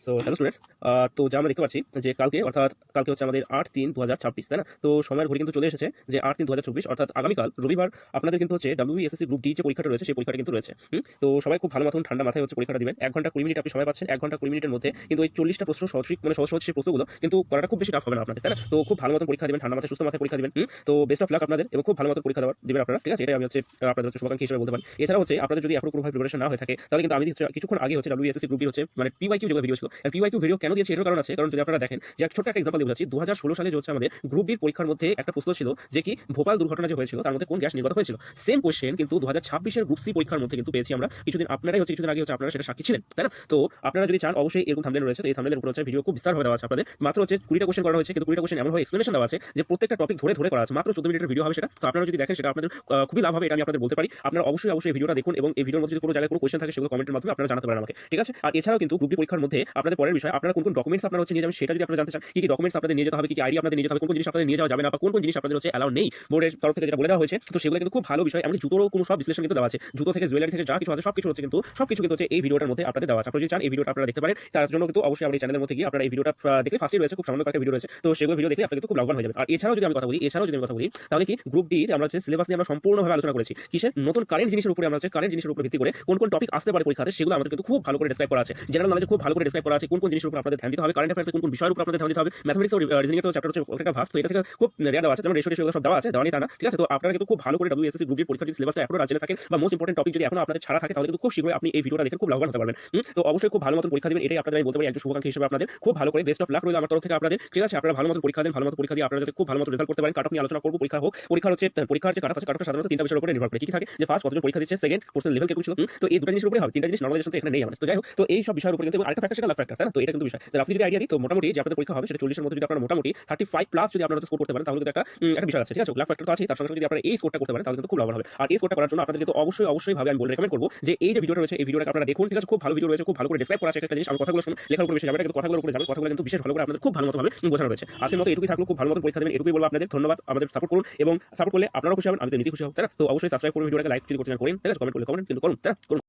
So hello students, তো যা আমরা দেখতে পাচ্ছি যে কালকে হচ্ছে আমাদের 8/3/2026, তাই না? তো সময়ের ঘড়ি কিন্তু চলে এসেছে যে 8/3/2024 অর্থাৎ আগামীকাল রবিবার আপনাদের কিন্তু হচ্ছে WBSSC গ্রুপ ডি যে পরীক্ষাটা রয়েছে সেই পরীক্ষাটা কিন্তু রয়েছে। তো সবাই খুব ভালো মতন ঠান্ডা মাথায় হচ্ছে পরীক্ষাটা দিবেন। 1 ঘন্টা 20 মিনিট আপনি সময় পাচ্ছেন। 1 ঘন্টা 20 মিনিটের মধ্যে কিন্তু ওই 40টা প্রশ্ন সঠিক মানে সহজ সহজ সেই প্রশ্নগুলো কিন্তু করাটা খুব বেশি টাফ হবে না আপনাদের, তাই না? তো খুব ভালো মতন পরীক্ষা দিবেন, ঠান্ডা মাথায় সুস্থ মাথায় পরীক্ষা দিবেন। তো বেস্ট অফ লাক আপনাদের এবং খুব ভালো মতো পরীক্ষা দিবেন আপনারা, ঠিক আছে? এটাই আমি হচ্ছে আপনাদের হচ্ছে শুভাকাঙ্ক্ষী হিসেবে বলতে পারি। এছাড়া হচ্ছে আপনাদের যদি এখনো কোনোভাবে প্রিপারেশন না হয়ে থাকে তাহলে কিন্তু আমি কিছুক্ষণ আগে হচ্ছে WBSSC গ্রুপ ডি হচ্ছে মানে PYQ যেগুলো ভিডিও ছিল, PYQ ভিডিও কেন দিয়েছি এটার কারণ আছে। কারণ যদি আপনারা দেখেন যে ছোট্ট একটা এক্সাম্পল দিয়ে বোঝাচ্ছি, 2016 সালে যে হচ্ছে আমাদের গ্রুপ ডির পরীক্ষার মধ্যে একটা প্রশ্ন ছিল যে কি ভোপাল দুর্ঘটনা যে হয়েছিল তার মধ্যে কোন গ্যাস নির্গত হয়েছিল। সেম কোশ্চেন কিন্তু 2026 এর গ্রুপ সি পরীক্ষার মধ্যে কিন্তু পেয়েছি আমরা। কিছুদিন আগে হচ্ছে আপনারা সেটা সাক্ষী ছিলেন, তাই না? তো আপনারা যদি চান অবশ্যই এরকম থাম্বনেল রয়েছে, এই থাম্বনেলের উপর হচ্ছে ভিডিও খুব বিস্তারভাবে দেওয়া আছে আপনাদের। মাত্র হচ্ছে 20টা কোশ্চেন করা হয়েছে, কিন্তু 20টা কোশ্চেন এমনভাবে এক্সপ্লেনেশন দেওয়া আছে যে প্রত্যেকটা টপিক ধরে ধরে করা আছে। মাত্র 14 মিনিটের ভিডিও হবে সেটা। তো আপনারা যদি দেখেন সেটা আপনাদের খুবই লাভ হবে, এটা আমি আপনাদের বলতে পারি। আপনারা অবশ্যই এই ভিডিওটা দেখুন এবং এই ভিডিওর মধ্যে যদি কোনো জায়গায় কোনো কোশ্চেন থাকে সেগুলো কমেন্টের মাধ্যমে আপনারা জানাতে পারেন আমাকে, ঠিক আছে? আর এছাড়াও কিন্তু গ্রুপ ডি পরীক্ষার মধ্যে আপনাদের পরের বিষয় আপনারা কোন ডকুমেন্টস আপনারা হচ্ছে নিয়ে যাবেন সেটা যদি আপনারা জানতে চান, কি ডকুমেন্টস আপনাদের নিয়ে যেতে হবে, কি আইডি আপনাদের নিয়ে যেতে হবে, কোন জিনিস আপনাদের নিয়ে যাওয়া যাবে না বা কোন জিনিস আপনাদের হচ্ছে অ্যালাউ নেই বোর্ডের তরফ থেকে যেটা বলে দেওয়া হয়েছে। তো সেগুলো কিন্তু খুব ভালো বিষয়। এমনকি জুতোরও কোনো সব বিশ্লেষণ কিন্তু দেওয়া আছে। জুতো থেকে জুয়েলারি থেকে যা কিছু আছে সবকিছু কিন্তু হচ্ছে এই ভিডিওটার মধ্যে আপনাদের দেওয়া আছে। আপনারা যদি চান এই ভিডিওটা আপনারা দেখতে পারেন। তার জন্য কিন্তু অবশ্যই আমার এই চ্যানেলের মধ্যে গিয়ে আপনারা এই ভিডিওটা দেখলে ফার্স্টে রয়েছে, খুব সামান্য কয়েকটা ভিডিও রয়েছে। তো সেগুলো ভিডিও দেখলে আপনারা কিন্তু খুব লাভবান হয়ে যাবেন। আর এছাড়াও যদি আমি কথা বলি তাহলে কি গ্রুপ ডি আমরা হচ্ছে সিলেবাস নিয়ে আমরা সম্পূর্ণভাবে আলোচনা করেছি। কিসের নতুন কারেন্ট জিনিসের উপরে আমরা হচ্ছে কারেন্ট জিনিসের উপর ভিত্তি করে কোন টপিক আসতে পারে পরীক্ষাতে সেগুলো আমাদের কিন্তু খুব ভালো করে ডেসক্রাইব করা আছে। জেনারেল নলেজে খুব ভালো করে ডেসক্রাইব করা আছে কোন জিনিসের উপর আপনাদের ধ্যান দিতে হবে, কারেন্ট অ্যাফেয়ার্সে কোন বিষয়ের উপর আপনাদের ধ্যান দিতে হবে, ম্যাথমেটিক্স ও রিজনিং এর তো চ্যাপ্টার হচ্ছে একটা ভাস্ট, তো এটা থেকে খুব রেয়ার দেওয়া আছে, যেমন রেশিও সব দেওয়া আছে, দেওয়া নেই তা না, ঠিক আছে? তো আপনারা কিন্তু খুব ভালো করে WSSC গ্রুপ ডি পরীক্ষার যদি সিলেবাসটা এখনো না জেনে থাকেন বা মোস্ট ইম্পর্টেন্ট টপিক যদি এখনো আপনাদের ছাড়া থাকে তাহলে কিন্তু খুব শীঘ্রই আপনি এই ভিডিওটা দেখে খুব লাভবান হতে পারবেন। তো অবশ্যই খুব ভালো মতো পরীক্ষা দিবেন, এটাই আপনাদের আমি বলতে পারি একজন শুভাকাঙ্ক্ষী হিসেবে আপনাদের। খুব ভালো করে বেস্ট অফ লাক রইল আমার তরফ থেকে আপনাদের, ঠিক আছে? আপনারা ভালো মতো পরীক্ষা দেন, ভালো মতো পরীক্ষা দিয়ে আপনারা যাতে খুব ভালো মতো রেজাল্ট করতে পারেন। কাট অফ নিয়ে আলোচনা করব, পরীক্ষা হোক, পরীক্ষার যে কাট অফ আছে, কাট অফ সাধারণত তিনটা বিষয়ের উপরে নির্ভর করে। কি থাকে যে ফার্স্ট কতজন পরীক্ষা দিচ্ছে, সেকেন্ড কোশ্চেন লেভেল কেমন ছিল। তো এই দুটো জিনিসের উপরে হবে, তিনটা জিনিস নরমালাইজেশন তো এখানে নেই আমাদের। তো যাই হোক, তো এই সব বিষয়ের উপরে কিন্তু আরেকটা ফ্যাক্টর সেটা লাভ ফ্যাক্টর, তাই না? তো এটা কিন্তু বিষয় আপনি যদি আইডিয়া দিই তো মোটামুটি যে আপনাদের পরীক্ষা হবে সেটা 40 এর মধ্যে যদি আপনারা মোটামুটি 35 প্লাস যদি আপনারা স্কোর করতে পারেন তাহলে কিন্তু একটা বিষয় আছে, ঠিক আছে? লাভ ফ্যাক্টর তো আছে, তার সঙ্গে যদি আপনারা এই স্কোরটা করতে পারেন তাহলে কিন্তু খুব লাভবান হবে। আর এই স্কোরটা করার জন্য আপনাদের কিন্তু অবশ্যই ভাবে আমি বলে রেকমেন্ড করব যে এই যে ভিডিওটা রয়েছে এই ভিডিওটাকে আপনারা দেখুন, ঠিক আছে? খুব ভালো ভিডিও রয়েছে, খুব ভালো করে ডেসক্রাইব করা আছে একটা জিনিস। আমি কথাগুলো শুনুন, লেখার উপরে বেশি যাবে না, কিন্তু কথাগুলোর উপরে যাবে, কথাগুলো কিন্তু বিশেষ ভালো করে আপনাদের খুব ভালো মতো ভাবে বোঝানো রয়েছে। আজকের মতো এটুকুই থাকলো, খুব ভালো মতো পরীক্ষা দেবেন, এটুকুই বলবো আপনাদের। ধন্যবাদ, আমাদের সাপোর্ট করুন এবং সাপোর্ট করলে আপনারাও খুশি হবেন, আমি তো এমনিতেই খুশি হব, তাই না? তো অবশ্যই সাবস্ক্রাইব করুন, ভিডিওটাকে লাইক যদি করতে চান করেন, ঠিক আছে? কমেন্ট করলে কমেন্ট কিন্তু করুন, তাই না? করুন।